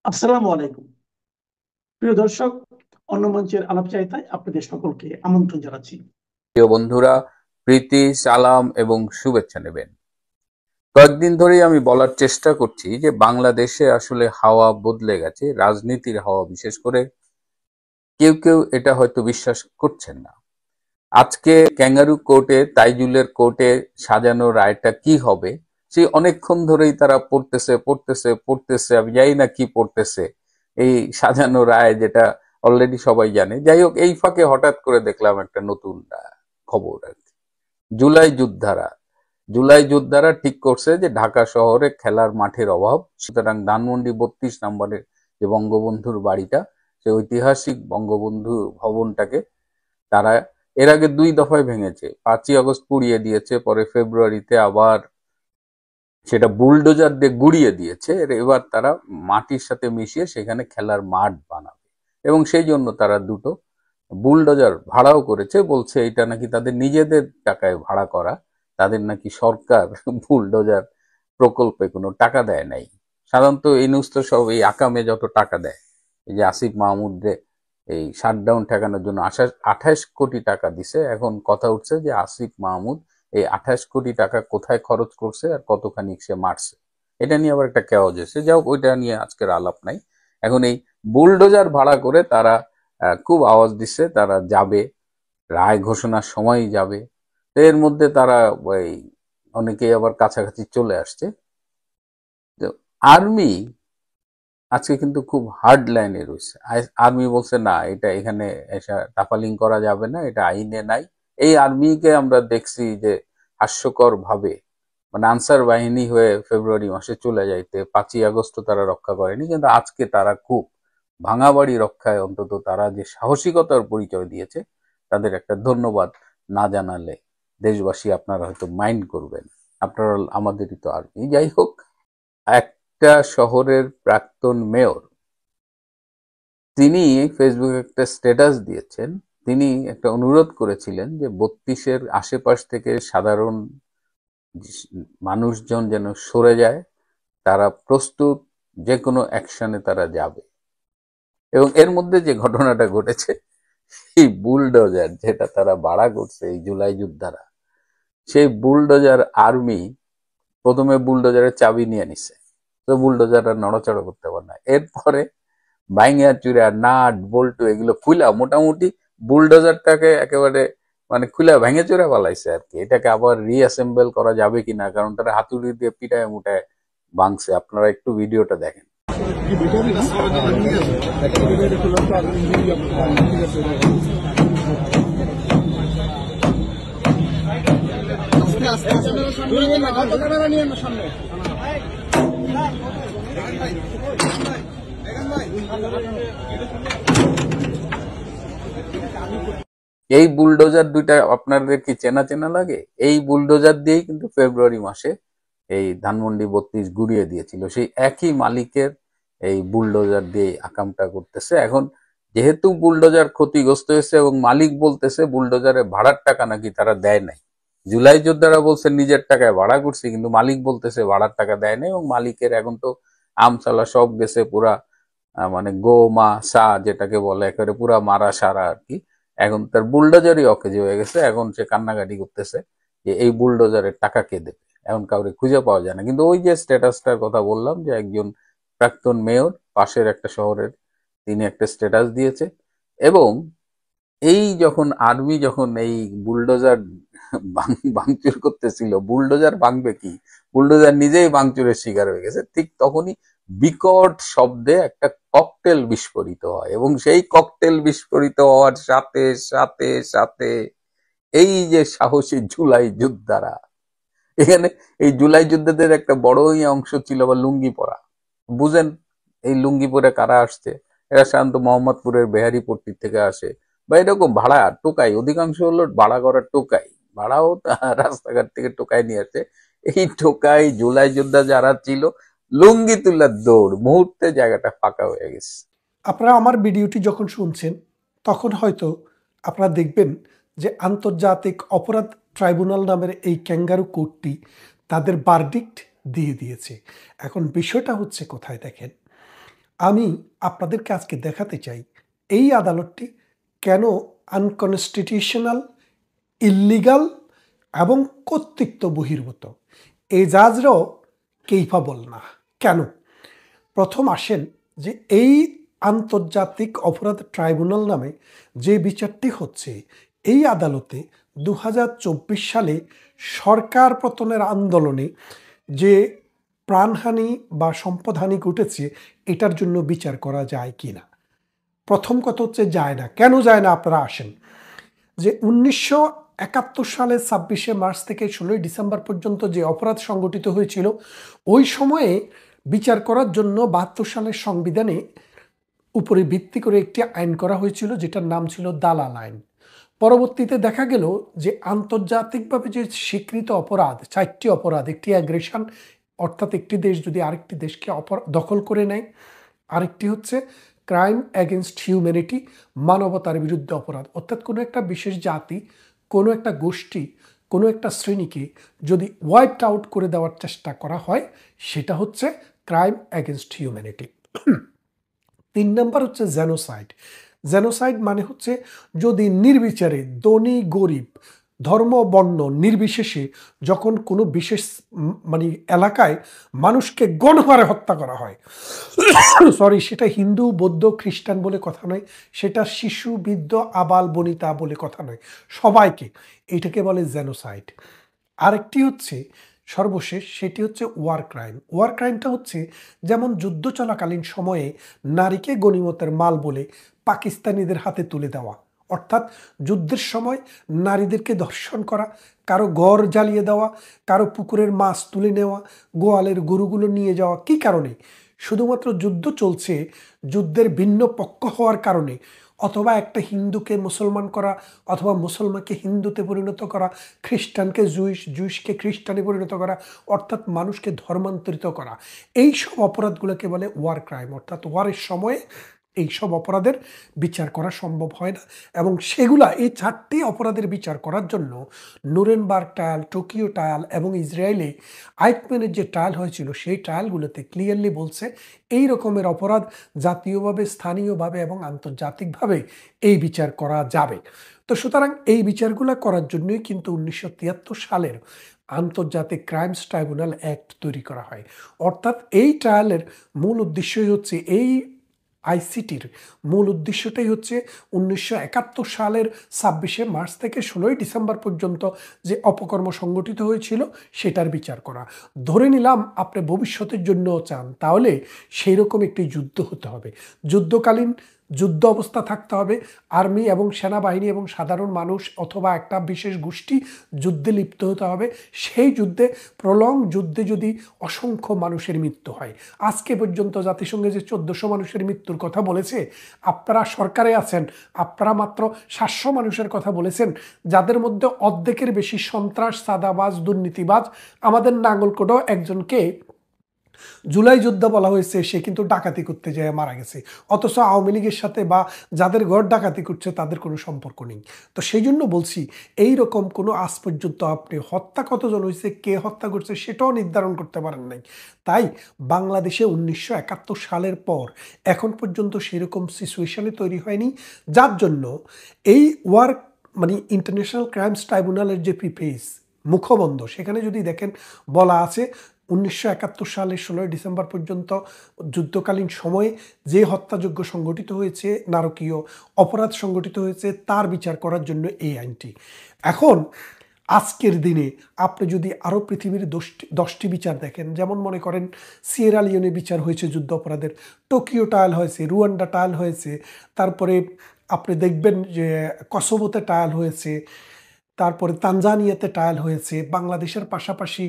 আসসালামু আলাইকুম প্রিয় দর্শক। অন্য মঞ্চের আলাপচারিতায় আপনাদের সকলকে আমন্ত্রণ জানাচ্ছি। প্রিয় বন্ধুরা, প্রীতি, সালাম এবং শুভেচ্ছা নেবেন। কয়েকদিন ধরেই আমি বলার চেষ্টা করছি যে বাংলাদেশে আসলে হাওয়া বদলে গেছে, রাজনীতির হাওয়া। বিশেষ করে কেউ কেউ এটা হয়তো বিশ্বাস করছেন না। আজকে ক্যাঙ্গারু কোর্টে, তাইজুলের কোর্টে সাজানো রায়টা কি হবে, সেই অনেকক্ষণ ধরেই তারা পড়তেছে। আমি জানি না কি পড়তেছে, এই সাজানো রায় যেটা অলরেডি সবাই জানে। যাই হোক, এই ফাঁকে হঠাৎ করে দেখলাম একটা নতুন খবর আর কি। জুলাই যোদ্ধারা জুলাই যোদ্ধারা ঠিক করছে যে ঢাকা শহরে খেলার মাঠের অভাব, সুতরাং ধানমন্ডি 32 নম্বরের যে বঙ্গবন্ধুর বাড়িটা, সে ঐতিহাসিক বঙ্গবন্ধু ভবনটাকে তারা এর আগে 2 দফায় ভেঙেছে। 5ই আগস্ট পুড়িয়ে দিয়েছে, পরে ফেব্রুয়ারিতে আবার সেটা বুলডোজার দিয়ে গুড়িয়ে দিয়েছে। এবার তারা মাটির সাথে মিশিয়ে সেখানে খেলার মাঠ বানাবে, এবং সেই জন্য তারা 2টো বুলডোজার ভাড়াও করেছে। বলছে এটা নাকি তাদের নিজেদের টাকায় ভাড়া করা, তাদের নাকি সরকার বুলডোজার প্রকল্পে কোনো টাকা দেয় নাই। সাধারণত এই নিউজ তো সব এই আকামে যত টাকা দেয়, এই যে আসিফ মাহমুদরে এই শাটডাউন ঠেকানোর জন্য 28 কোটি টাকা দিছে। এখন কথা উঠছে যে আসিফ মাহমুদ এই 28 কোটি টাকা কোথায় খরচ করছে আর কতখানি সে মারছে, এটা নিয়ে আবার একটা কেওয়াজ এসে যাও, ওইটা নিয়ে আজকের আলাপ নাই। এখন এই বুলডোজার ভাড়া করে তারা খুব আওয়াজ দিচ্ছে তারা যাবে, রায় ঘোষণার সময়ই যাবে। তো এর মধ্যে তারা ওই অনেকেই আবার কাছাকাছি চলে আসছে। তো আর্মি আজকে কিন্তু খুব হার্ড লাইনে রয়েছে। আর্মি বলছে না, এটা এখানে এসে টাফালিং করা যাবে না, এটা আইনে নাই। এই আর্মিকে আমরা দেখছি যে হাস্যকর ভাবে মানে আনসার বাহিনী হয়ে ফেব্রুয়ারি মাসে চলে যাইতে, 5ই আগস্ট তারা রক্ষা করেনি, কিন্তু আজকে তারা খুব ভাঙা বাড়ি রক্ষায় অন্তত তারা যে সাহসিকতার পরিচয় দিয়েছে, তাদের একটা ধন্যবাদ না জানালে দেশবাসী আপনারা হয়তো মাইন্ড করবেন। আপনারা আমাদেরই তো আর্মি। যাই হোক, একটা শহরের প্রাক্তন মেয়র তিনি ফেসবুকে একটা স্ট্যাটাস দিয়েছেন। তিনি একটা অনুরোধ করেছিলেন যে 32-এর আশেপাশ থেকে সাধারণ মানুষজন যেন সরে যায়, তারা প্রস্তুত, যে কোনো অ্যাকশনে তারা যাবে। এবং এর মধ্যে যে ঘটনাটা ঘটেছে, এই বুলডোজার যেটা তারা ভাড়া করছে এই জুলাই যোদ্ধারা, সেই বুলডোজার আর্মি প্রথমে বুলডোজারের চাবি নিয়ে নিছে। তো বুলডোজারটা নড়াচড়া করতে পারে না। এরপরে ভাইঙ্গা চুরা নাট বল্টু এগুলো খুলা মোটামুটি বুলডোজারটাকে একেবারে মানে খুলা ভেঙে চুরা পালাইছে আর কি। এটাকে আবার রিঅ্যাসেম্বল করা যাবে কিনা, কারণ তারা হাতুড়ি দিয়ে পিটায় মুটায় ভাঙছে। আপনারা একটু ভিডিওটা দেখেন। এই বুলডোজার দুইটা আপনাদের কি চেনা চেনা লাগে? এই বুলডোজার দিয়েই কিন্তু ফেব্রুয়ারি মাসে এই ধানমন্ডি 32 গুড়িয়ে দিয়েছিল। সেই একই মালিকের এই বুলডোজার দিয়ে আকামটা করতেছে। এখন যেহেতু বুলডোজার ক্ষতিগ্রস্ত হয়েছে এবং মালিক বলতেছে বুলডোজারে ভাড়ার টাকা নাকি তারা দেয় নাই। জুলাই যোদ্ধারা বলছে নিজের টাকায় ভাড়া করছি, কিন্তু মালিক বলতেছে ভাড়ার টাকা দেয় নাই। এবং মালিকের এখন তো আমসালা সব গেছে পুরা, মানে গো মা সা যেটাকে বলে, একেবারে পুরা মারা সারা আর কি। এখন তার বুলডোজারই অকেজো হয়ে গেছে। এখন সে কান্নাকাটি করতেছে যে এই বুলডোজারের টাকা কে দেবে। এখন কাউরে খুঁজে পাওয়া যায় না। কিন্তু ওই যে স্ট্যাটাসটার কথা বললাম, যে একজন প্রাক্তন মেয়র পাশের একটা শহরের, তিনি একটা স্ট্যাটাস দিয়েছে। এবং এই যখন আর্মি যখন এই বুলডোজার ভাঙচুর করতেছিল, বুলডোজার ভাঙবে কি, বুলডোজার নিজেই ভাঙচুরের শিকার হয়ে গেছে, ঠিক তখনই বিকট শব্দে একটা ককটেল বিস্ফোরিত হয়। এবং সেই ককটেল বিস্ফোরিত হওয়ার সাথে সাথে সাথে এই যে সাহসী জুলাই যোদ্ধারা, এখানে এই জুলাই যোদ্ধাদের একটা বড়ই অংশ ছিল আবার লুঙ্গি পরা। বুঝেন এই লুঙ্গি পরে কারা আসছে? এরা সাধারণত মোহাম্মদপুরের বেহারিপট্টির থেকে আসে, বা এরকম ভাড়া টোকাই, অধিকাংশ হলো ভাড়া করার টোকাই। ভাড়াও রাস্তাঘাট থেকে টোকাই নিয়ে আসছে। এই টোকাই জুলাই যোদ্ধা যারা ছিল, লুঙ্গি তুলার দৌড়, মুহূর্তে জায়গাটা ফাঁকা হয়ে গেছে। আপনারা আমার ভিডিওটি যখন শুনছেন তখন হয়তো আপনারা দেখবেন যে আন্তর্জাতিক অপরাধ ট্রাইব্যুনাল নামের এই ক্যাঙ্গারু কোর্টটি তাদের ভার্ডিক্ট দিয়ে দিয়েছে। এখন বিষয়টা হচ্ছে কোথায় দেখেন, আমি আপনাদেরকে আজকে দেখাতে চাই এই আদালতটি কেন আনকনস্টিটিউশনাল, ইল্লিগাল এবং কর্তৃত্ব বহির্ভূত। এই জাজরাও কেইফাবল না। কেন? প্রথম আসেন যে এই আন্তর্জাতিক অপরাধ ট্রাইব্যুনাল নামে যে বিচারটি হচ্ছে, এই আদালতে 2024 সালে সরকার পতনের আন্দোলনে যে প্রাণহানি বা সম্পদহানি ঘটেছে এটার জন্য বিচার করা যায় কি না। প্রথম কথা হচ্ছে যায় না। কেন যায় না? আপনারা আসেন যে 1971 সালে 26শে মার্চ থেকে 16ই ডিসেম্বর পর্যন্ত যে অপরাধ সংগঠিত হয়েছিল, ওই সময়ে বিচার করার জন্য 72 সালের সংবিধানে উপরে ভিত্তি করে একটি আইন করা হয়েছিল, যেটার নাম ছিল দালাল আইন। পরবর্তীতে দেখা গেল যে আন্তর্জাতিকভাবে যে স্বীকৃত অপরাধ 4টি অপরাধ, একটি অ্যাগ্রেশন, অর্থাৎ একটি দেশ যদি আরেকটি দেশকে দখল করে নেয়, আরেকটি হচ্ছে ক্রাইম এগেনস্ট হিউম্যানিটি, মানবতার বিরুদ্ধে অপরাধ, অর্থাৎ কোনো একটা বিশেষ জাতি, কোনো একটা গোষ্ঠী, কোনো একটা শ্রেণীকে যদি ওয়াইপড আউট করে দেওয়ার চেষ্টা করা হয়, সেটা হচ্ছে ক্রাইম এগেনস্ট হিউম্যানিটি। 3 নম্বর হচ্ছে জেনোসাইড। জেনোসাইড মানে হচ্ছে যদি নির্বিচারে ধনী গরিব, ধর্ম বর্ণ নির্বিশেষে যখন কোনো বিশেষ মানে এলাকায় মানুষকে গণহারে হত্যা করা হয়, সরি, সেটা হিন্দু বৌদ্ধ খ্রিস্টান বলে কথা নয়, সেটা শিশু বৃদ্ধ আবাল বনিতা বলে কথা নয়, সবাইকে, এটাকে বলে জেনোসাইড। আরেকটি হচ্ছে সর্বশেষ, সেটি হচ্ছে ওয়ার ক্রাইম। ওয়ার ক্রাইমটা হচ্ছে যেমন যুদ্ধ চলাকালীন সময়ে নারীকে গনিমতের মাল বলে পাকিস্তানিদের হাতে তুলে দেওয়া, অর্থাৎ যুদ্ধের সময় নারীদেরকে ধর্ষণ করা, কারো ঘর জ্বালিয়ে দেওয়া, কারো পুকুরের মাছ তুলে নেওয়া, গোয়ালের গরুগুলো নিয়ে যাওয়া। কি কারণে? শুধুমাত্র যুদ্ধ চলছে, যুদ্ধের ভিন্ন পক্ষ হওয়ার কারণে, অথবা একটা হিন্দুকে মুসলমান করা, অথবা মুসলমানকে হিন্দুতে পরিণত করা, খ্রিস্টানকে জুইশকে খ্রিস্টানে পরিণত করা, অর্থাৎ মানুষকে ধর্মান্তরিত করা। এই সব অপরাধগুলোকে বলে ওয়ার ক্রাইম, অর্থাৎ ওয়ারের সময়ে এইসব অপরাধের বিচার করা সম্ভব হয় না। এবং সেগুলা, এই 4টি অপরাধের বিচার করার জন্য নুরেনবার্গ ট্রায়াল, টোকিও ট্রায়াল এবং ইসরায়েলে আইকম্যানের যে ট্রায়াল হয়েছিল, সেই ট্রায়ালগুলোতে ক্লিয়ারলি বলছে এই রকমের অপরাধ জাতীয়ভাবে, স্থানীয়ভাবে এবং আন্তর্জাতিকভাবে এই বিচার করা যাবে। তো সুতরাং এই বিচারগুলো করার জন্যই কিন্তু 1973 সালের আন্তর্জাতিক ক্রাইমস ট্রাইব্যুনাল অ্যাক্ট তৈরি করা হয়। অর্থাৎ এই ট্রায়ালের মূল উদ্দেশ্যই হচ্ছে, এই আইসিটির মূল উদ্দেশ্যটাই হচ্ছে 1971 সালের 26শে মার্চ থেকে 16ই ডিসেম্বর পর্যন্ত যে অপকর্ম সংগঠিত হয়েছিল সেটার বিচার করা। ধরে নিলাম আপনি ভবিষ্যতের জন্যও চান, তাহলে সেই রকম একটি যুদ্ধ হতে হবে, যুদ্ধকালীন যুদ্ধ অবস্থা থাকতে হবে, আর্মি এবং সেনাবাহিনী এবং সাধারণ মানুষ অথবা একটা বিশেষ গোষ্ঠী যুদ্ধে লিপ্ত হতে হবে। সেই যুদ্ধে, প্রলং যুদ্ধে যদি অসংখ্য মানুষের মৃত্যু হয়, আজকে পর্যন্ত জাতিসংঘে যে 1400 মানুষের মৃত্যুর কথা বলেছে, আপনারা সরকারে আছেন, আপনারা মাত্র 700 মানুষের কথা বলেছেন, যাদের মধ্যে অর্ধেকের বেশি সন্ত্রাস, সাদাবাজ, দুর্নীতিবাজ। আমাদের নাঙ্গলকোটেও একজনকে জুলাই যোদ্ধা বলা হয়েছে, সে কিন্তু ডাকাতি করতে যেয়ে মারা গেছে, অথচ আওয়ামী লীগের সাথে বা যাদের ঘর ডাকাতি করছে তাদের কোনো সম্পর্ক নেই। তো সেই জন্য বলছি, এই রকম কোনো আজ পর্যন্ত আপনি হত্যা কতজন হয়েছে, কে হত্যা করছে সেটাও নির্ধারণ করতে পারেন নাই। তাই বাংলাদেশে 1971 সালের পর এখন পর্যন্ত সেরকম সিচুয়েশনে তৈরি হয়নি, যার জন্য এই ওয়ার মানে ইন্টারন্যাশনাল ক্রাইমস ট্রাইব্যুনালের যে প্রিফেস মুখবন্ধ, সেখানে যদি দেখেন বলা আছে 1971 সালের 16ই ডিসেম্বর পর্যন্ত যুদ্ধকালীন সময়ে যে হত্যাযজ্ঞ সংগঠিত হয়েছে, নারকীয় অপরাধ সংগঠিত হয়েছে, তার বিচার করার জন্য এই আইনটি। এখন আজকের দিনে আপনি যদি আরও পৃথিবীর 10টি বিচার দেখেন, যেমন মনে করেন সিয়েরা লিওনে বিচার হয়েছে যুদ্ধ অপরাধের, টোকিও ট্রায়াল হয়েছে, রুয়ান্ডা ট্রায়াল হয়েছে, তারপরে আপনি দেখবেন যে কসোভোতে ট্রায়াল হয়েছে, তারপরে তানজানিয়াতে ট্রায়াল হয়েছে, বাংলাদেশের পাশাপাশি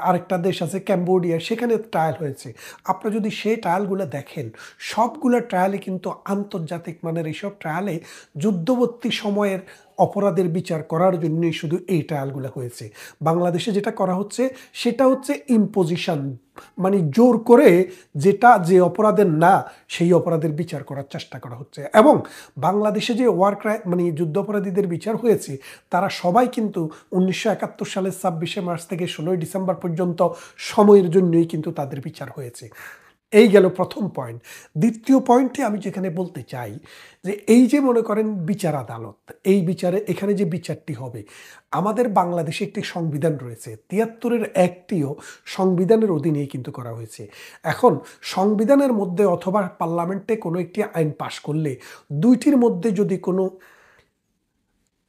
আরেকটা দেশ আছে ক্যাম্বোডিয়া, সেখানে ট্রায়াল হয়েছে। আপনারা যদি সেই ট্রায়ালগুলো দেখেন, সবগুলো ট্রায়ালে কিন্তু আন্তর্জাতিক মানের, এইসব ট্রায়ালে যুদ্ধবর্তী সময়ের অপরাধের বিচার করার জন্যই শুধু এই ট্রায়ালগুলো হয়েছে। বাংলাদেশে যেটা করা হচ্ছে সেটা হচ্ছে ইম্পোজিশন, মানে জোর করে যেটা যে অপরাধের না, সেই অপরাধের বিচার করার চেষ্টা করা হচ্ছে। এবং বাংলাদেশে যে ওয়ার ক্রাইম মানে যুদ্ধ অপরাধীদের বিচার হয়েছে, তারা সবাই কিন্তু 1971 সালের 26শে মার্চ থেকে 16ই ডিসেম্বর পর্যন্ত সময়ের জন্যই কিন্তু তাদের বিচার হয়েছে। এই গেল প্রথম পয়েন্ট। দ্বিতীয় পয়েন্টে আমি যেখানে বলতে চাই যে এই যে মনে করেন বিচার আদালত, এই বিচারে এখানে যে বিচারটি হবে, আমাদের বাংলাদেশে একটি সংবিধান রয়েছে, ৭৩-এর একটিও সংবিধানের অধীনেই কিন্তু করা হয়েছে। এখন সংবিধানের মধ্যে অথবা পার্লামেন্টে কোনো একটি আইন পাশ করলে দুইটির মধ্যে যদি কোনো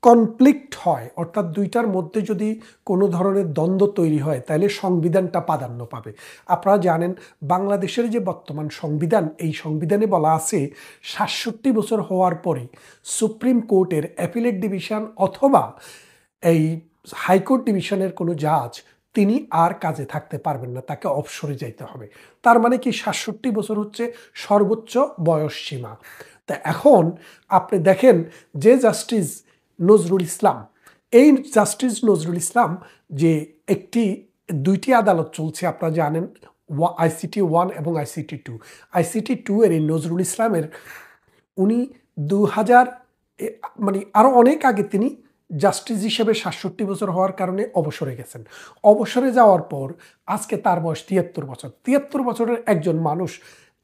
কনফ্লিক্ট হয়, অর্থাৎ দুইটার মধ্যে যদি কোনো ধরনের দ্বন্দ্ব তৈরি হয়, তাহলে সংবিধানটা প্রাধান্য পাবে। আপনারা জানেন বাংলাদেশের যে বর্তমান সংবিধান, এই সংবিধানে বলা আছে ৬৭ বছর হওয়ার পরে সুপ্রিম কোর্টের অ্যাপিলেট ডিভিশন অথবা এই হাইকোর্ট ডিভিশনের কোনো জাজ তিনি আর কাজে থাকতে পারবেন না, তাকে অবসরে যাইতে হবে। তার মানে কি ৬৭ বছর হচ্ছে সর্বোচ্চ বয়স সীমা। তা এখন আপনি দেখেন যে জাস্টিস নজরুল ইসলাম, এই জাস্টিস নজরুল ইসলাম যে দুইটি আদালত চলছে আপনারা জানেন, ICT 1 এবং ICT 2। ICT 2 এর এই নজরুল ইসলামের উনি 2000 মানে আরও অনেক আগে তিনি জাস্টিস হিসেবে ৬৭ বছর হওয়ার কারণে অবসরে গেছেন। অবসরে যাওয়ার পর আজকে তার বয়স ৭৩ বছর। ৭৩ বছরের একজন মানুষ,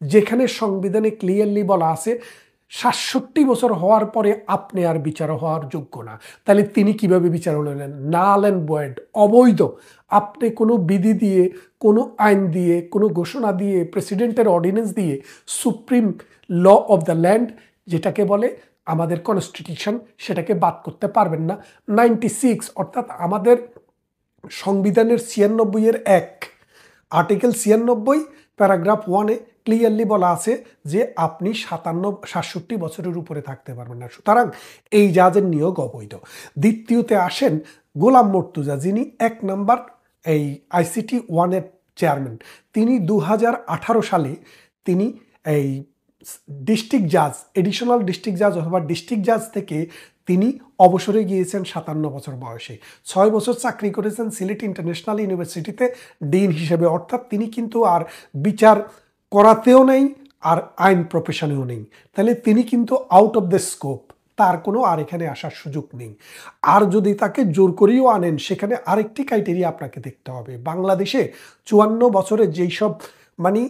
যেখানে সংবিধানে ক্লিয়ারলি বলা আছে ৬৭ বছর হওয়ার পরে আপনি আর বিচার হওয়ার যোগ্য না, তাহলে তিনি কিভাবে বিচার হলেন? নাল অ্যান্ড ভয়েড, অবৈধ। আপনি কোনো বিধি দিয়ে, কোনো আইন দিয়ে, কোনো ঘোষণা দিয়ে, প্রেসিডেন্টের অর্ডিন্যান্স দিয়ে supreme law of the land যেটাকে বলে আমাদের কনস্টিটিউশন, সেটাকে বাদ করতে পারবেন না। 96 অর্থাৎ আমাদের সংবিধানের ৯৬-এর ১ আর্টিকেল ৯৬ প্যারাগ্রাফ 1-এ ক্লিয়ারলি বলা আছে যে আপনি ৬৭ বছরের উপরে থাকতে পারবেন না। সুতরাং এই জাজের নিয়োগ অবৈধ। দ্বিতীয়তে আসেন গোলাম মর্তুজা, যিনি ১ নম্বর এই ICT 1-এর চেয়ারম্যান। তিনি ২০১৮ সালে তিনি এই ডিস্ট্রিক্ট জাজ, এডিশনাল ডিস্ট্রিক্ট জাজ অথবা ডিস্ট্রিক্ট জাজ থেকে তিনি অবসরে গিয়েছেন ৫৭ বছর বয়সে। ৬ বছর চাকরি করেছেন সিলেট ইন্টারন্যাশনাল ইউনিভার্সিটিতে ডিন হিসেবে। অর্থাৎ তিনি কিন্তু আর বিচার করাতেও নেই আর আইন প্রফেশনেও নেই, তাহলে তিনি কিন্তু আউট অফ দ্য স্কোপ, তার কোনো আর এখানে আসার সুযোগ নেই। আর যদি তাকে জোর করেও আনেন, সেখানে আরেকটি ক্রাইটেরিয়া আপনাকে দেখতে হবে। বাংলাদেশে ৫৪ বছরে যেই সব মানে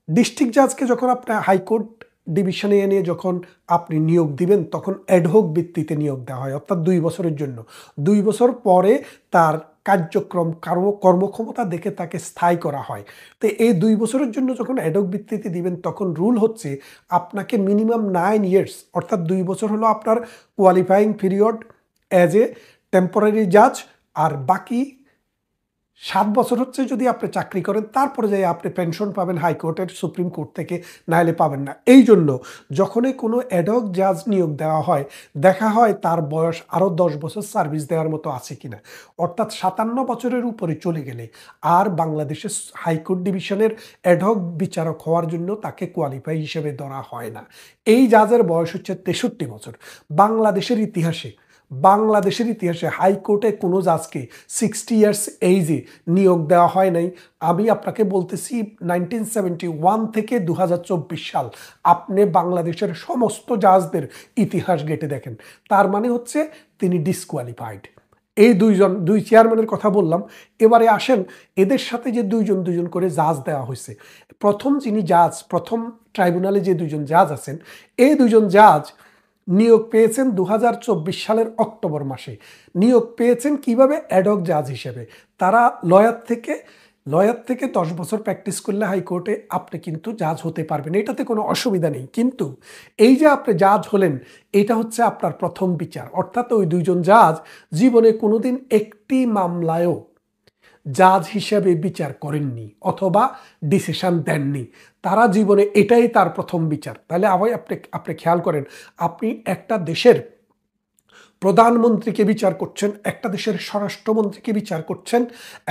ডিস্ট্রিক্ট জাজকে যখন আপনি হাইকোর্ট ডিভিশনে এনে যখন আপনি নিয়োগ দিবেন, তখন অ্যাডহক ভিত্তিতে নিয়োগ দেওয়া হয়, অর্থাৎ 2 বছরের জন্য। 2 বছর পরে তার কার্যক্রম কর্মক্ষমতা দেখে তাকে স্থায়ী করা হয়। তো এই 2 বছরের জন্য যখন অ্যাডহক ভিত্তিতে দিবেন, তখন রুল হচ্ছে আপনাকে মিনিমাম 9 ইয়ার্স, অর্থাৎ 2 বছর হলো আপনার qualifying period as a temporary জাজ, আর বাকি 7 বছর হচ্ছে যদি আপনি চাকরি করেন, তারপরে যাই আপনি পেনশন পাবেন হাইকোর্টের, সুপ্রিম কোর্ট থেকে, নাহলে পাবেন না। এই জন্য যখনই কোনো অ্যাডহক জাজ নিয়োগ দেওয়া হয়, দেখা হয় তার বয়স আরও 10 বছর সার্ভিস দেওয়ার মতো আছে কিনা। অর্থাৎ 57 বছরের উপরে চলে গেলে আর বাংলাদেশের হাইকোর্ট ডিভিশনের অ্যাডহক বিচারক হওয়ার জন্য তাকে কোয়ালিফাই হিসেবে ধরা হয় না। এই জাজের বয়স হচ্ছে 63 বছর। বাংলাদেশের ইতিহাসে হাইকোর্টে কোনো জাজকে 60 ইয়ার্স এইজে নিয়োগ দেওয়া হয় নাই। আমি আপনাকে বলতেছি 1971 থেকে 2024 সাল আপনি বাংলাদেশের সমস্ত জাজদের ইতিহাস ঘেঁটে দেখেন, তার মানে হচ্ছে তিনি ডিসকোয়ালিফাইড। এই দুই চেয়ারম্যানের কথা বললাম। এবারে আসেন এদের সাথে যে দুইজন করে জাজ দেওয়া হয়েছে। প্রথম ট্রাইব্যুনালে যে 2জন জাজ আছেন, এই 2জন জাজ নিয়োগ পেয়েছেন 2024 সালের অক্টোবর মাসে। নিয়োগ পেয়েছেন কিভাবে? অ্যাডহক জাজ হিসেবে। তারা লয়ার থেকে 10 বছর প্র্যাকটিস করলে হাইকোর্টে আপনি কিন্তু জাজ হতে পারবেন, এটাতে কোনো অসুবিধা নেই। কিন্তু এই যে আপনি জাজ হলেন, এটা হচ্ছে আপনার প্রথম বিচার। অর্থাৎ ওই 2জন জাজ জীবনে কোনোদিন একটি মামলায়ও জাজ হিসেবে বিচার করেননি অথবা ডিসিশন দেননি। তারা জীবনে এটাই তার প্রথম বিচার। তাহলে আপনি খেয়াল করেন, আপনি একটা দেশের প্রধানমন্ত্রীকে বিচার করছেন, একটা দেশের স্বরাষ্ট্রমন্ত্রীকে বিচার করছেন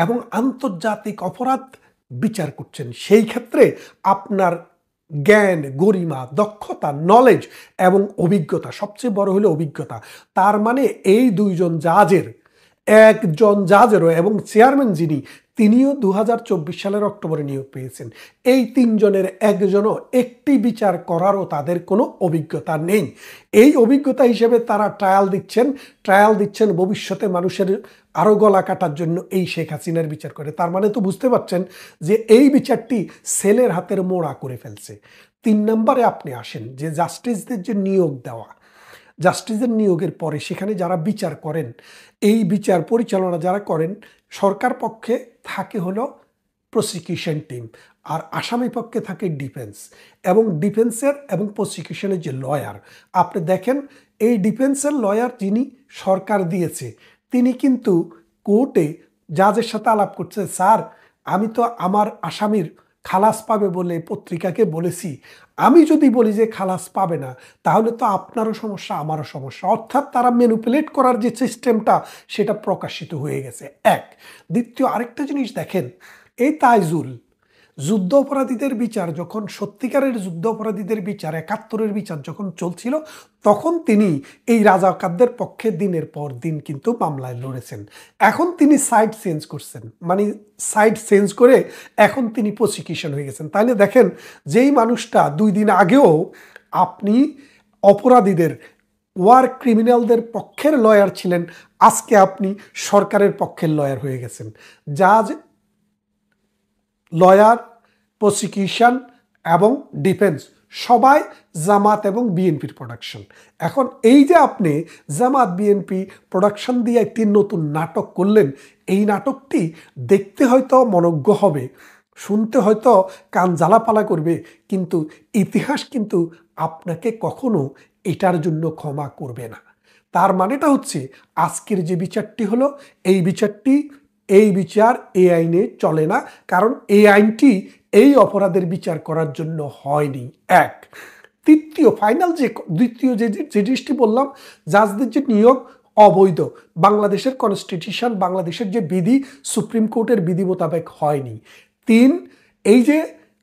এবং আন্তর্জাতিক অপরাধ বিচার করছেন। সেই ক্ষেত্রে আপনার জ্ঞান, গরিমা, দক্ষতা, নলেজ এবং অভিজ্ঞতা, সবচেয়ে বড় হলো অভিজ্ঞতা। তার মানে এই 2জন জাজের, একজন জাজেরও এবং চেয়ারম্যান যিনি, তিনিও 2024 সালের অক্টোবরে নিয়োগ পেয়েছেন। এই তিনজনের একজনও একটি বিচার করারও তাদের কোনো অভিজ্ঞতা নেই। এই অভিজ্ঞতা হিসেবে তারা ট্রায়াল দিচ্ছেন ভবিষ্যতে মানুষের আরও গলা কাটার জন্য এই শেখ হাসিনার বিচার করে। তার মানে তো বুঝতে পারছেন যে এই বিচারটি সেলের হাতের মোড়া করে ফেলছে। 3 নম্বরে আপনি আসেন যে জাস্টিসদের যে নিয়োগ দেওয়া, জাস্টিসের নিয়োগের পরে সেখানে যারা বিচার করেন, এই বিচার পরিচালনা যারা করেন, সরকার পক্ষে থাকে হলো প্রসিকিউশন টিম, আর আসামি পক্ষে থাকে ডিফেন্স। এবং ডিফেন্সের এবং প্রসিকিউশনের যে লয়ার, আপনি দেখেন এই ডিফেন্সের লয়ার যিনি সরকার দিয়েছে, তিনি কিন্তু কোর্টে জাজের সাথে আলাপ করছে, স্যার আমি তো আমার আসামির খালাস পাবে বলে পত্রিকাকে বলেছি, আমি যদি বলি যে খালাস পাবে না তাহলে তো আপনারও সমস্যা আমারও সমস্যা। অর্থাৎ তারা ম্যানিপুলেট করার যে সিস্টেমটা সেটা প্রকাশিত হয়ে গেছে। এক, দ্বিতীয় আরেকটা জিনিস দেখেন, এই তাইজুল যুদ্ধ অপরাধীদের বিচার যখন, সত্যিকারের যুদ্ধ অপরাধীদের বিচার 71-এর বিচার যখন চলছিল, তখন তিনি এই রাজাকারদের পক্ষে দিনের পর দিন কিন্তু মামলায় লড়েছেন। এখন তিনি সাইড চেঞ্জ করছেন, মানে সাইড চেঞ্জ করে এখন তিনি প্রসিকিউশন হয়ে গেছেন। তাহলে দেখেন যেই মানুষটা 2 দিন আগেও আপনি অপরাধীদের, ওয়ার ক্রিমিনালদের পক্ষের লয়ার ছিলেন, আজকে আপনি সরকারের পক্ষের লয়ার হয়ে গেছেন। জাজ, লয়ার, প্রসিকিউশন এবং ডিফেন্স সবাই জামাত এবং বিএনপির প্রোডাকশন। এখন এই যে আপনি জামাত বিএনপি প্রোডাকশন দিয়ে একটি নতুন নাটক করলেন, এই নাটকটি দেখতে হয়তো মনোজ্ঞ হবে, শুনতে হয়তো কান জ্বালাপালা করবে, কিন্তু ইতিহাস কিন্তু আপনাকে কখনো এটার জন্য ক্ষমা করবে না। তার মানেটা হচ্ছে আজকের যে বিচারটি হলো, এই বিচার এই আইনে চলে না, কারণ এই আইনটি এই অপরাধের বিচার করার জন্য হয়নি। এক, দ্বিতীয় যে জিনিসটি বললাম, জাজদের যে নিয়োগ অবৈধ, বাংলাদেশের কনস্টিটিউশন, বাংলাদেশের যে বিধি, সুপ্রিম কোর্টের বিধি মোতাবেক হয়নি। 3, এই যে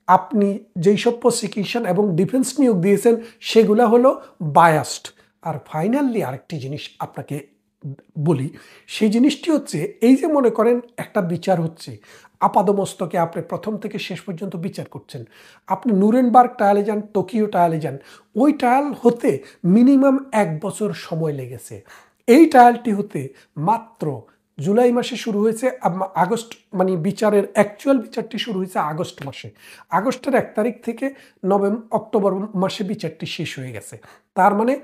আপনি যেই সব প্রসিকিউশন এবং ডিফেন্স নিয়োগ দিয়েছেন সেগুলো হলো বায়াসড। আর ফাইনালি আরেকটি জিনিস আপনাকে বলি, সেই জিনিসটি হচ্ছে, এই যে মনে করেন একটা বিচার হচ্ছে, আপাদমস্তকে আপনি প্রথম থেকে শেষ পর্যন্ত বিচার করছেন, আপনি নুরেনবার্গ ট্রায়ালে যান, টোকিও ট্রায়ালে যান, ওই ট্রায়াল হতে মিনিমাম 1 বছর সময় লেগেছে। এই ট্রায়ালটি হতে মাত্র জুলাই মাসে শুরু হয়েছে, আগস্ট, মানে বিচারের অ্যাকচুয়াল বিচারটি শুরু হয়েছে আগস্ট মাসে, আগস্টের 1 তারিখ থেকে অক্টোবর মাসে বিচারটি শেষ হয়ে গেছে। তার মানে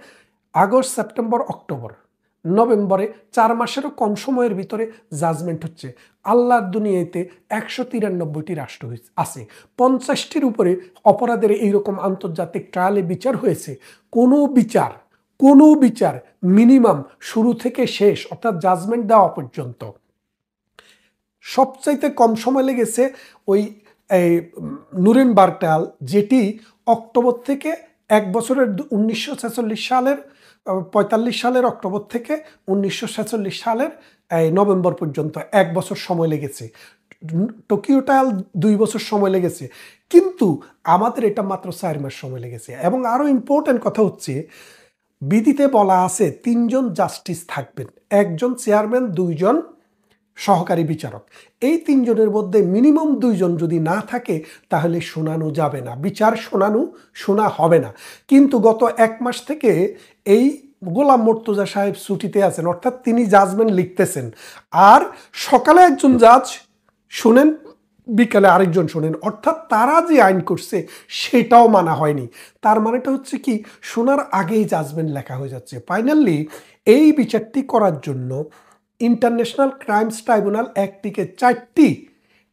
আগস্ট, সেপ্টেম্বর, অক্টোবর, নভেম্বরে 4 মাসেরও কম সময়ের ভিতরে জাজমেন্ট হচ্ছে। আল্লাহর দুনিয়াতে 193টি রাষ্ট্র আছে, 50টির উপরে অপরাধের এইরকম আন্তর্জাতিক ট্রায়ালে বিচার হয়েছে। কোনো বিচার মিনিমাম শুরু থেকে শেষ, অর্থাৎ জাজমেন্ট দেওয়া পর্যন্ত সবচাইতে কম সময় লেগেছে ওই নুরেনবার্গ ট্রায়াল, যেটি অক্টোবর থেকে 1 বছরের 1946 সালের 45 সালের অক্টোবর থেকে 1946 সালের নভেম্বর পর্যন্ত 1 বছর সময় লেগেছে। টোকিও ট্রায়াল 2 বছর সময় লেগেছে, কিন্তু আমাদের এটা মাত্র 4 মাস সময় লেগেছে। এবং আরও ইম্পর্টেন্ট কথা হচ্ছে, বিধিতে বলা আছে 3 জন জাস্টিস থাকবেন, 1 জন চেয়ারম্যান, 2 জন সহকারী বিচারক। এই 3 জনের মধ্যে মিনিমাম 2 জন যদি না থাকে তাহলে শোনানো যাবে না, বিচার শোনা হবে না। কিন্তু গত 1 মাস থেকে এই গোলাম মর্তুজা সাহেব ছুটিতে আছেন, অর্থাৎ তিনি জাজমেন্ট লিখতেছেন, আর সকালে একজন জাজ শুনেন, বিকালে আরেকজন শোনেন, অর্থাৎ তারা যে আইন করছে সেটাও মানা হয়নি। তার মানেটা হচ্ছে কি, শোনার আগেই জাজমেন্ট লেখা হয়ে যাচ্ছে। ফাইনালি এই বিচারটি করার জন্য ইন্টারন্যাশনাল ক্রাইমস ট্রাইব্যুনাল অ্যাক্টটিকে 4টি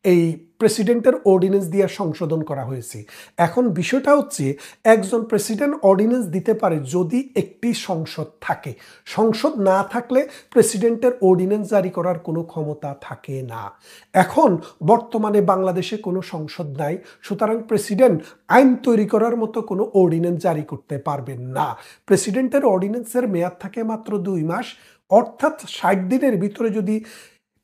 এই প্রেসিডেন্টের অর্ডিন্যান্স দিয়ে সংশোধন করা হয়েছে। এখন বিষয়টা হচ্ছে, একজন প্রেসিডেন্ট অর্ডিন্যান্স দিতে পারে যদি একটি সংসদ থাকে, সংসদ না থাকলে প্রেসিডেন্টের অর্ডিন্যান্স জারি করার কোনো ক্ষমতা থাকে না। এখন বর্তমানে বাংলাদেশে কোনো সংসদ নাই, সুতরাং প্রেসিডেন্ট আইন তৈরি করার মতো কোনো অর্ডিন্যান্স জারি করতে পারবেন না। প্রেসিডেন্টের অর্ডিন্যান্সের মেয়াদ থাকে মাত্র 2 মাস, অর্থাৎ 60 দিনের ভিতরে যদি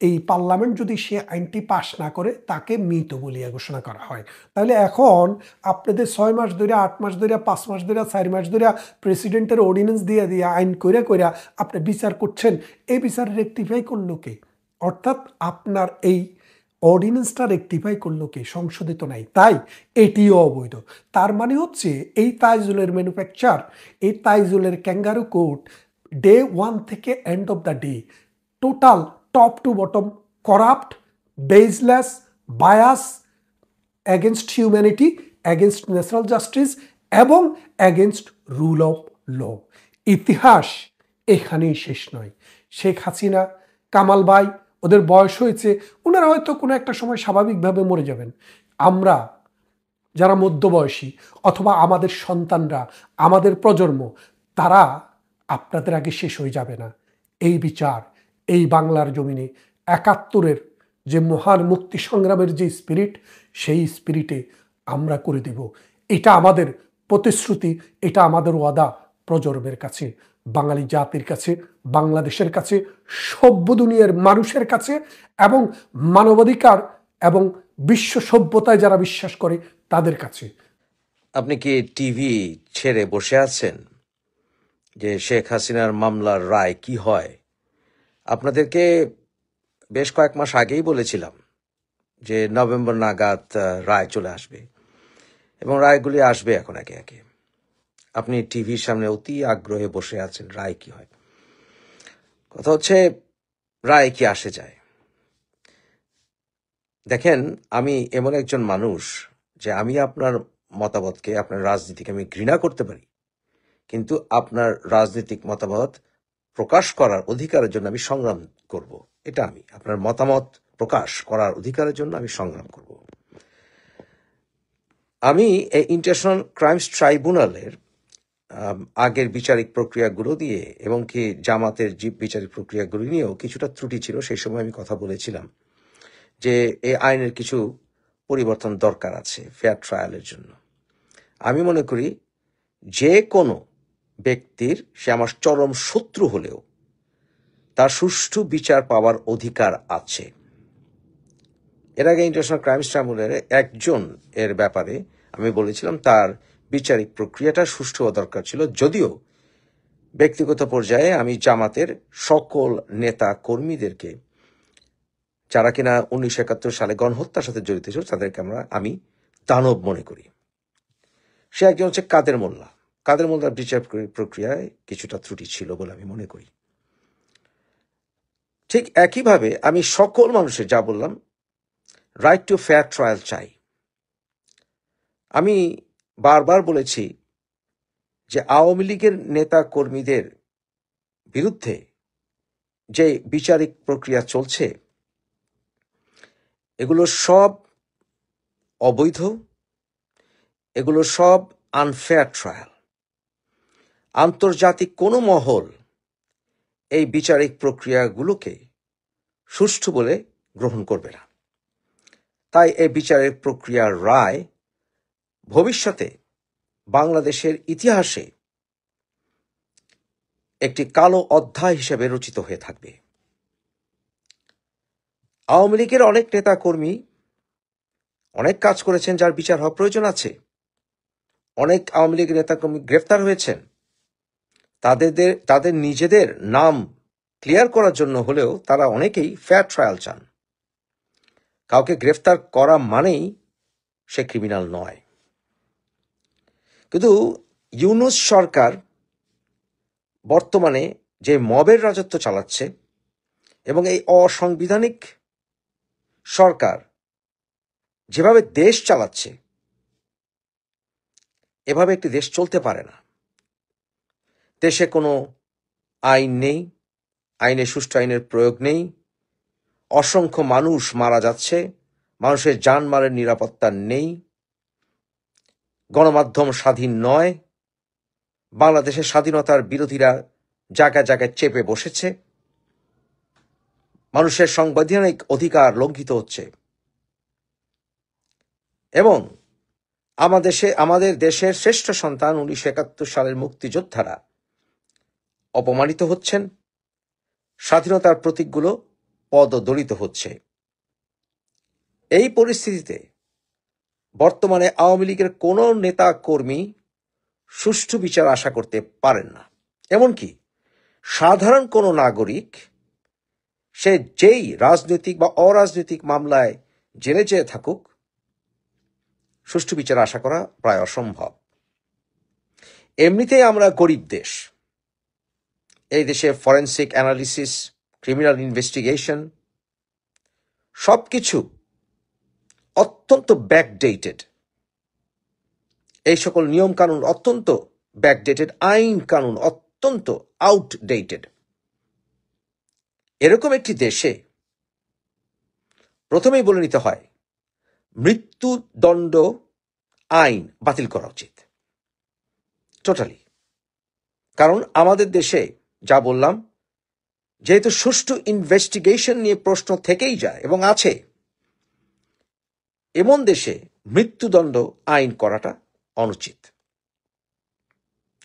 এই পার্লামেন্ট যদি সে আইনটি পাশ না করে তাকে মৃত বলিয়া ঘোষণা করা হয়। তাহলে এখন আপনাদের 6 মাস ধরে, 8 মাস ধরে, 5 মাস ধরে, 4 মাস ধরে প্রেসিডেন্টের অর্ডিন্যান্স দিয়ে আইন কইরা আপনি বিচার করছেন, এই বিচার রেকটিফাই করলো কে? অর্থাৎ আপনার এই অর্ডিন্যান্সটা রেকটিফাই করলো কে? সংসদে তো নাই, তাই এটিও অবৈধ। তার মানে হচ্ছে এই তাইজুলের ম্যানুফ্যাকচার, এই তাইজুলের ক্যাঙ্গারু কোট ডে ওয়ান থেকে end of the day total top to bottom corrupt, baseless, bias, against humanity, against natural justice এবং অ্যাগেনস্ট রুল অফ ল। ইতিহাস এখানেই শেষ নয়। শেখ হাসিনা, কামাল ভাই, ওদের বয়স হয়েছে, ওনারা হয়তো কোনো একটা সময় স্বাভাবিকভাবে মরে যাবেন। আমরা যারা মধ্যবয়সী অথবা আমাদের সন্তানরা, আমাদের প্রজন্ম, তারা আপনাদের আগে শেষ হয়ে যাবে না। এই বিচার এই বাংলার জমিনে ৭১-এর যে মহান মুক্তি সংগ্রামের যে স্পিরিট, সেই স্পিরিটে আমরা করে দেব। এটা আমাদের প্রতিশ্রুতি, এটা আমাদের ওয়াদা প্রজন্মের কাছে, বাঙালি জাতির কাছে, বাংলাদেশের কাছে, সভ্য দুনিয়ার মানুষের কাছে এবং মানবাধিকার এবং বিশ্ব সভ্যতায় যারা বিশ্বাস করে তাদের কাছে। আপনি কি টিভি ছেড়ে বসে আছেন যে শেখ হাসিনার মামলার রায় কি হয়? আপনাদেরকে বেশ কয়েক মাস আগেই বলেছিলাম যে নভেম্বর নাগাদ রায় চলে আসবে এবং রায়গুলি আসবে এখন একে একে। আপনি টিভির সামনে অতি আগ্রহে বসে আছেন রায় কি হয়। কথা হচ্ছে রায় কি আসে যায়। দেখেন, আমি এমন একজন মানুষ যে আমি আপনার মতামতকে, আপনার রাজনীতিকে আমি ঘৃণা করতে পারি, কিন্তু আপনার রাজনৈতিক মতামত প্রকাশ করার অধিকারের জন্য আমি সংগ্রাম করব। এটা আমি আপনার মতামত প্রকাশ করার অধিকারের জন্য আমি সংগ্রাম করব। আমি এই ইন্টারন্যাশনাল ক্রাইমস ট্রাইব্যুনালের আগের বিচারিক প্রক্রিয়াগুলো দিয়ে এবং কি জামাতের বিচারিক প্রক্রিয়াগুলো নিয়েও কিছুটা ত্রুটি ছিল, সেই সময় আমি কথা বলেছিলাম যে এই আইনের কিছু পরিবর্তন দরকার আছে ফেয়ার ট্রায়ালের জন্য। আমি মনে করি যে কোনো ব্যক্তির, সে আমার চরম শত্রু হলেও, তার সুষ্ঠু বিচার পাওয়ার অধিকার আছে। এর আগে ইন্টারন্যাশনাল ক্রাইমস ট্রাইব্যুনালের একজন এর ব্যাপারে আমি বলেছিলাম তার বিচারিক প্রক্রিয়াটা সুষ্ঠু হওয়া দরকার ছিল, যদিও ব্যক্তিগত পর্যায়ে আমি জামাতের সকল নেতা কর্মীদেরকে, যারা কিনা 1971 সালে গণহত্যার সাথে জড়িত ছিল, তাদেরকে আমি দানব মনে করি। সে একজন হচ্ছে কাদের মোল্লা। কাদের মোল্লার বিচার প্রক্রিয়ায় কিছুটা ত্রুটি ছিল বলে আমি মনে করি। ঠিক একইভাবে আমি সকল মানুষের, যা বললাম, রাইট টু ফেয়ার ট্রায়াল চাই। আমি বারবার বলেছি যে আওয়ামী লীগের নেতা কর্মীদের বিরুদ্ধে যে বিচারিক প্রক্রিয়া চলছে, এগুলো সব অবৈধ, এগুলো সব আনফেয়ার ট্রায়াল। আন্তর্জাতিক কোনো মহল এই বিচারিক প্রক্রিয়াগুলোকে সুষ্ঠু বলে গ্রহণ করবে না। তাই এই বিচারিক প্রক্রিয়ার রায় ভবিষ্যতে বাংলাদেশের ইতিহাসে একটি কালো অধ্যায় হিসেবে রচিত হয়ে থাকবে। আওয়ামী লীগের অনেক নেতা কর্মী অনেক কাজ করেছেন যার বিচার হওয়া প্রয়োজন আছে। অনেক আওয়ামী লীগের নেতা কর্মী গ্রেফতার হয়েছেন, তাদের নিজেদের নাম ক্লিয়ার করার জন্য হলেও তারা অনেকেই ফেয়ার ট্রায়াল চান। কাউকে গ্রেফতার করা মানেই সে ক্রিমিনাল নয়। কিন্তু ইউনূস সরকার বর্তমানে যে মবের রাজত্ব চালাচ্ছে এবং এই অসাংবিধানিক সরকার যেভাবে দেশ চালাচ্ছে, এভাবে একটি দেশ চলতে পারে না। দেশে কোনো আইন নেই, সুষ্ঠু আইনের প্রয়োগ নেই, অসংখ্য মানুষ মারা যাচ্ছে, মানুষের জানমালের নিরাপত্তা নেই, গণমাধ্যম স্বাধীন নয়, বাংলাদেশের স্বাধীনতার বিরোধীরা জায়গায় জায়গায় চেপে বসেছে, মানুষের সাংবিধানিক অধিকার লঙ্ঘিত হচ্ছে এবং আমাদের দেশের শ্রেষ্ঠ সন্তান 1971 সালের মুক্তিযোদ্ধারা অপমানিত হচ্ছেন, স্বাধীনতার প্রতীকগুলো পদদলিত হচ্ছে। এই পরিস্থিতিতে বর্তমানে আওয়ামী লীগের কোনো নেতা কর্মী সুষ্ঠু বিচার আশা করতে পারেন না। এমনকি সাধারণ কোনো নাগরিক, সে যেই রাজনৈতিক বা অরাজনৈতিক মামলায় জেলে যেয়ে থাকুক, সুষ্ঠু বিচার আশা করা প্রায় অসম্ভব। এমনিতেই আমরা গরিব দেশ। এই দেশে ফরেন্সিক অ্যানালিসিস, ক্রিমিনাল ইনভেস্টিগেশন সবকিছু অত্যন্ত ব্যাকডেটেড। এই সকল নিয়ম কানুন অত্যন্ত ব্যাকডেটেড, আইন কানুন অত্যন্ত আউটডেটেড। এরকম একটি দেশে প্রথমেই বলে নিতে হয় মৃত্যুদণ্ড আইন বাতিল করা উচিত টোটালি। কারণ আমাদের দেশে যা বললাম, যেহেতু সুষ্ঠু ইনভেস্টিগেশন নিয়ে প্রশ্ন থেকেই যায় এবং আছে, এমন দেশে মৃত্যুদণ্ড আইন করাটা অনুচিত।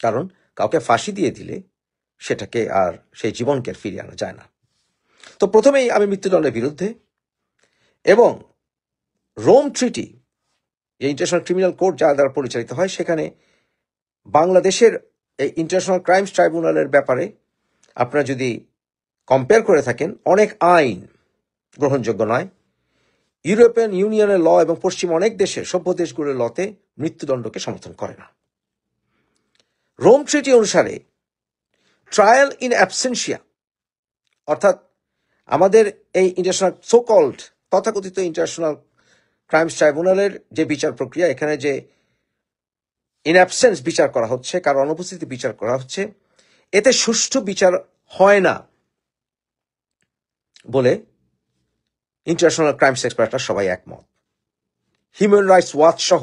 কারণ কাউকে ফাঁসি দিয়ে দিলে সেটাকে আর সেই জীবনকে আর ফিরিয়ে আনা যায় না। তো প্রথমেই আমি মৃত্যুদণ্ডের বিরুদ্ধে, এবং রোম ট্রিটি, যে ইন্টারন্যাশনাল ক্রিমিনাল কোর্ট যার দ্বারা পরিচালিত হয়, সেখানে বাংলাদেশের এই ইন্টারন্যাশনাল ক্রাইমস ট্রাইব্যুনালের ব্যাপারে আপনারা যদি কম্পেয়ার করে থাকেন, অনেক আইন গ্রহণযোগ্য নয়। ইউরোপিয়ান ইউনিয়নের ল এবং পশ্চিম অনেক দেশের সভ্য দেশগুলোর লতে মৃত্যুদণ্ডকে সমর্থন করে না। রোম ট্রিটি অনুসারে ট্রায়াল ইন অ্যাবসেন্সিয়া, অর্থাৎ আমাদের এই ইন্টারন্যাশনাল সোকল্ড তথাকথিত ইন্টারন্যাশনাল ক্রাইমস ট্রাইব্যুনালের যে বিচার প্রক্রিয়া, এখানে যে ইন অ্যাবসেন্স বিচার করা হচ্ছে, কারো অনুপস্থিতি বিচার করা হচ্ছে, এতে সুষ্ঠু বিচার হয় না বলে ইন্টারন্যাশনাল ক্রাইমস এক্সপার্টরা সবাই একমত। হিউম্যান রাইটস ওয়াচ সহ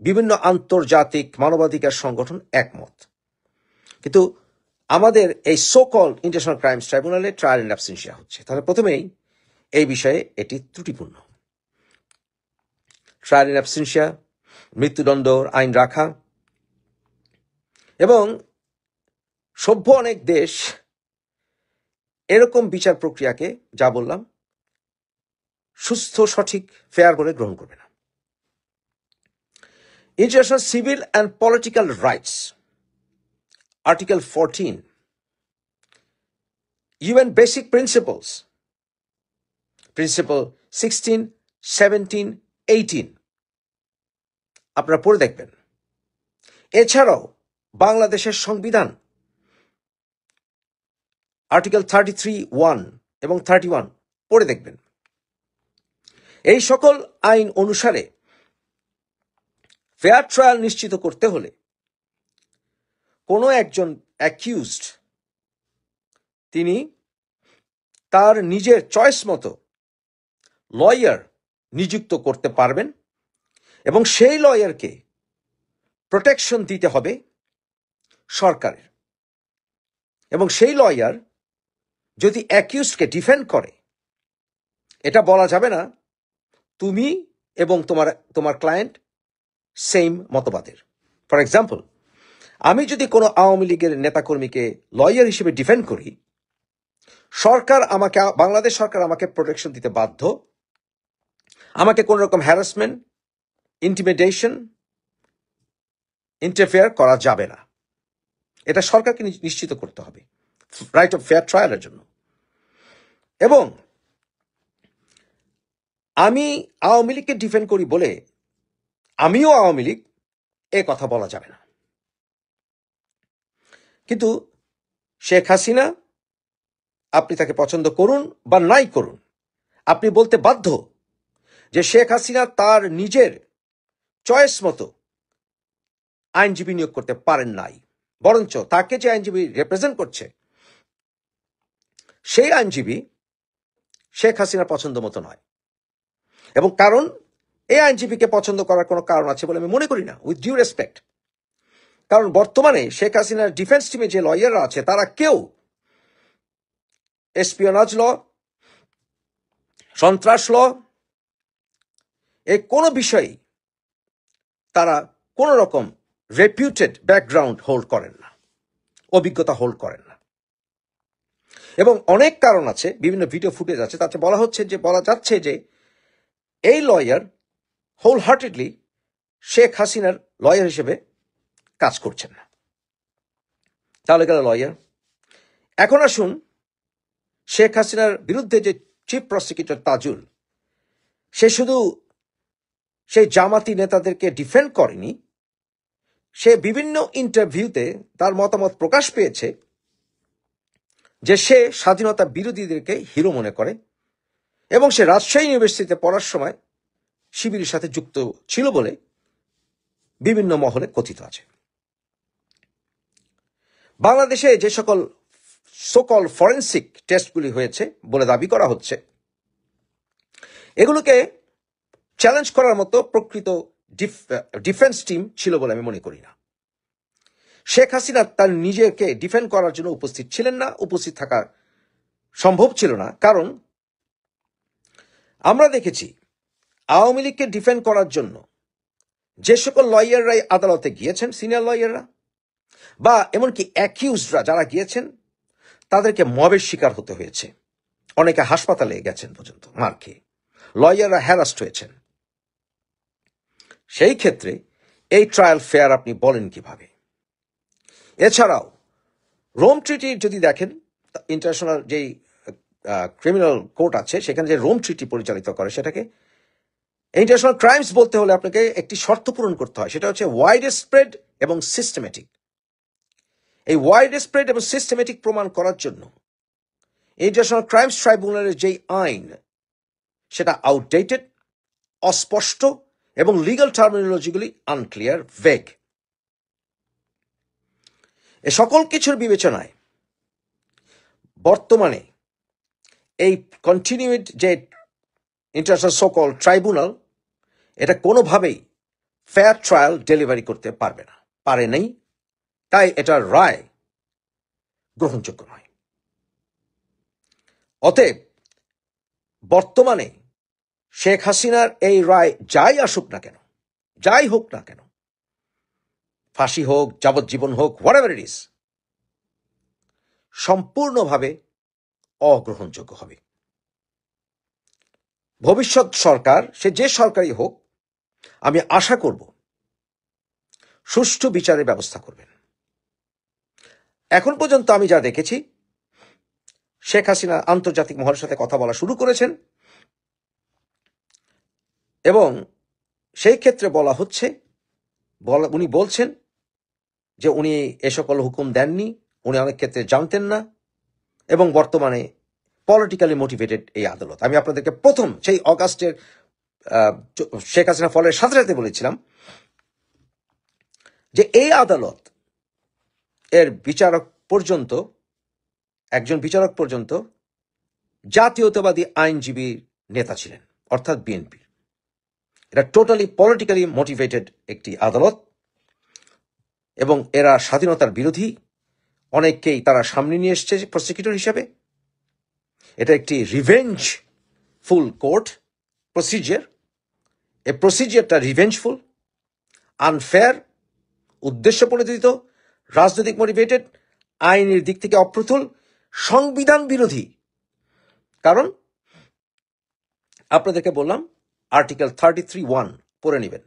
বিভিন্ন আন্তর্জাতিক মানবাধিকার সংগঠন একমত। কিন্তু আমাদের এই সোকল ইন্টারন্যাশনাল ক্রাইমস ট্রাইব্যুনালে ট্রায়াল ইন অ্যাবসেন্সিয়া হচ্ছে। তাহলে প্রথমেই এই বিষয়ে এটি ত্রুটিপূর্ণ। ট্রায়াল ইন অ্যাবসেন্সিয়া, মৃত্যুদণ্ড আইন রাখা, এবং সভ্য অনেক দেশ এরকম বিচার প্রক্রিয়াকে, যা বললাম, সুস্থ, সঠিক, ফেয়ার বলে গ্রহণ করবে না। International civil and political rights, article 14, UN basic principles, principle 16, 17, 18 আপনারা পড়ে দেখবেন। এছাড়াও বাংলাদেশের সংবিধান আর্টিকেল 33(1) এবং 31 পড়ে দেখবেন। এই সকল আইন অনুসারে ফেয়ার ট্রায়াল নিশ্চিত করতে হলে কোনো একজন অ্যাকিউজড তিনি তার নিজের চয়েস মতো লয়ার নিযুক্ত করতে পারবেন, এবং সেই লয়ারকে প্রোটেকশন দিতে হবে সরকারের। এবং সেই লয়ার যদি অ্যাকিউজডকে ডিফেন্ড করে, এটা বলা যাবে না তুমি এবং তোমার ক্লায়েন্ট সেম মতবাদের। ফর এক্সাম্পল, আমি যদি কোনো আওয়ামী লীগের নেতাকর্মীকে লয়ার হিসেবে ডিফেন্ড করি, বাংলাদেশ সরকার আমাকে প্রোটেকশন দিতে বাধ্য। আমাকে কোন রকম হ্যারাসমেন্ট, ইন্টিমিডেশন, ইন্টারফেয়ার করা যাবে না। এটা সরকারকে নিশ্চিত করতে হবে রাইট অফ ফেয়ার ট্রায়ালের জন্য। এবং আমি আওয়ামী লীগকে ডিফেন্ড করি বলে আমিও আওয়ামী লীগ, এ কথা বলা যাবে না। কিন্তু শেখ হাসিনা, আপনি তাকে পছন্দ করুন বা নাই করুন, আপনি বলতে বাধ্য যে শেখ হাসিনা তার নিজের চয়েস মতো আইনজীবী নিয়োগ করতে পারেন নাই, বরঞ্চ তাকে যে আইনজীবী রিপ্রেজেন্ট করছে সেই আইনজীবী শেখ হাসিনার পছন্দ মতো নয়। এবং কারণ এই আইনজীবীকে পছন্দ করার কোনো কারণ আছে বলে আমি মনে করি না, উইথ ডিউ রেসপেক্ট। কারণ বর্তমানে শেখ হাসিনার ডিফেন্স টিমে যে লয়াররা আছে, তারা কেউ এসপিওনাজ ল, সন্ত্রাস ল, এই কোনো বিষয়ে তারা কোন রকম রেপিউটেড ব্যাকগ্রাউন্ড হোল্ড করেন না, অভিজ্ঞতা হোল্ড করেন না। এবং অনেক কারণ আছে, বিভিন্ন ভিডিও ফুটেজ আছে, তাতে বলা যাচ্ছে যে এই লয়ার হোল হার্টেডলি শেখ হাসিনার লয়ার হিসেবে কাজ করছেন না। তাহলে গেল লয়ার। এখন আসুন শেখ হাসিনার বিরুদ্ধে যে চিফ প্রসিকিউটর তাজুল, সে শুধু সেই জামাতি নেতাদেরকে ডিফেন্ড করেনি, সে বিভিন্ন ইন্টারভিউতে তার মতামত প্রকাশ পেয়েছে যে সে স্বাধীনতা বিরোধীদেরকে হিরো মনে করে, এবং সে রাজশাহী ইউনিভার্সিটিতে পড়ার সময় শিবিরের সাথে যুক্ত ছিল বলে বিভিন্ন মহলে কথিত আছে। বাংলাদেশে যে সকল সোকল ফরেন্সিক টেস্টগুলি হয়েছে বলে দাবি করা হচ্ছে, এগুলোকে চ্যালেঞ্জ করার মতো প্রকৃত ডিফেন্স টিম ছিল বলে আমি মনে করি না। শেখ হাসিনা তার নিজেকে ডিফেন্ড করার জন্য উপস্থিত ছিলেন না, উপস্থিত থাকা সম্ভব ছিল না, কারণ আমরা দেখেছি আওয়ামী লীগকে ডিফেন্ড করার জন্য যে সকল লয়াররাই আদালতে গিয়েছেন, সিনিয়র লয়াররা বা এমনকি অ্যাকিউজরা যারা গিয়েছেন, তাদেরকে মবের শিকার হতে হয়েছে, অনেকে হাসপাতালে গেছেন পর্যন্ত মার খেয়ে, লয়াররা হ্যারাস্ট হয়েছেন। সেই ক্ষেত্রে এই ট্রায়াল ফেয়ার আপনি বলেন কিভাবে? এছাড়াও রোম ট্রিটি যদি দেখেন, ইন্টারন্যাশনাল যেই ক্রিমিনাল কোর্ট আছে সেখানে যে রোম ট্রিটি পরিচালিত করে, সেটাকে ইন্টারন্যাশনাল ক্রাইমস বলতে হলে আপনাকে একটি শর্ত পূরণ করতে হয়, সেটা হচ্ছে ওয়াইড স্প্রেড এবং সিস্টেমেটিক। এই ওয়াইড স্প্রেড এবং সিস্টেমেটিক প্রমাণ করার জন্য ইন্টারন্যাশনাল ক্রাইমস ট্রাইব্যুনালের যেই আইন, সেটা আউটডেটেড, অস্পষ্ট এবং লিগাল টার্মিনোলজিগুলি আনক্লিয়ার, ভেগ। এ সকল কিছুর বিবেচনায় বর্তমানে এই কন্টিনিউড যে ইন্টারন্যাশনাল সকল ট্রাইব্যুনাল, এটা কোনোভাবেই ফেয়ার ট্রায়াল ডেলিভারি করতে পারবে না, পারে নাই, তাই এটার রায় গ্রহণযোগ্য নয়। অতএব বর্তমানে শেখ হাসিনার এই রায় যাই আসুক না কেন, যাই হোক না কেন, ফাঁসি হোক, যাবজ্জীবন হোক, হোয়াটএভার ইট ইজ, সম্পূর্ণভাবে অগ্রহণযোগ্য হবে। ভবিষ্যৎ সরকার, সে যে সরকারই হোক, আমি আশা করব সুষ্ঠু বিচারের ব্যবস্থা করবেন। এখন পর্যন্ত আমি যা দেখেছি, শেখ হাসিনা আন্তর্জাতিক মহলের সাথে কথা বলা শুরু করেছেন, এবং সেই ক্ষেত্রে বলা হচ্ছে, উনি বলছেন যে উনি এ সকল হুকুম দেননি, উনি অনেক ক্ষেত্রে জানতেন না, এবং বর্তমানে পলিটিক্যালি মোটিভেটেড এই আদালত। আমি আপনাদেরকে প্রথম সেই অগাস্টের শেখ হাসিনা ফলের সাথে সাথে বলেছিলাম যে এই আদালত এর বিচারক পর্যন্ত, একজন বিচারক পর্যন্ত জাতীয়তাবাদী আইনজীবী নেতা ছিলেন, অর্থাৎ বিএনপি। এটা টোটালি পলিটিক্যালি মোটিভেটেড একটি আদালত, এবং এরা স্বাধীনতার বিরোধী, অনেককেই তারা সামনে নিয়ে এসছে প্রসিকিউটর হিসাবে। এটা একটি রিভেঞ্জফুল কোর্ট প্রসিজিয়ার। এই প্রসিজিয়ারটা রিভেঞ্জফুল, আনফেয়ার, উদ্দেশ্য প্রণোদিত, রাজনৈতিক মোটিভেটেড, আইনের দিক থেকে অপ্রতুল, সংবিধান বিরোধী। কারণ আপনাদেরকে বললাম, আর্টিকেল 33(1) পড়ে নেবেন।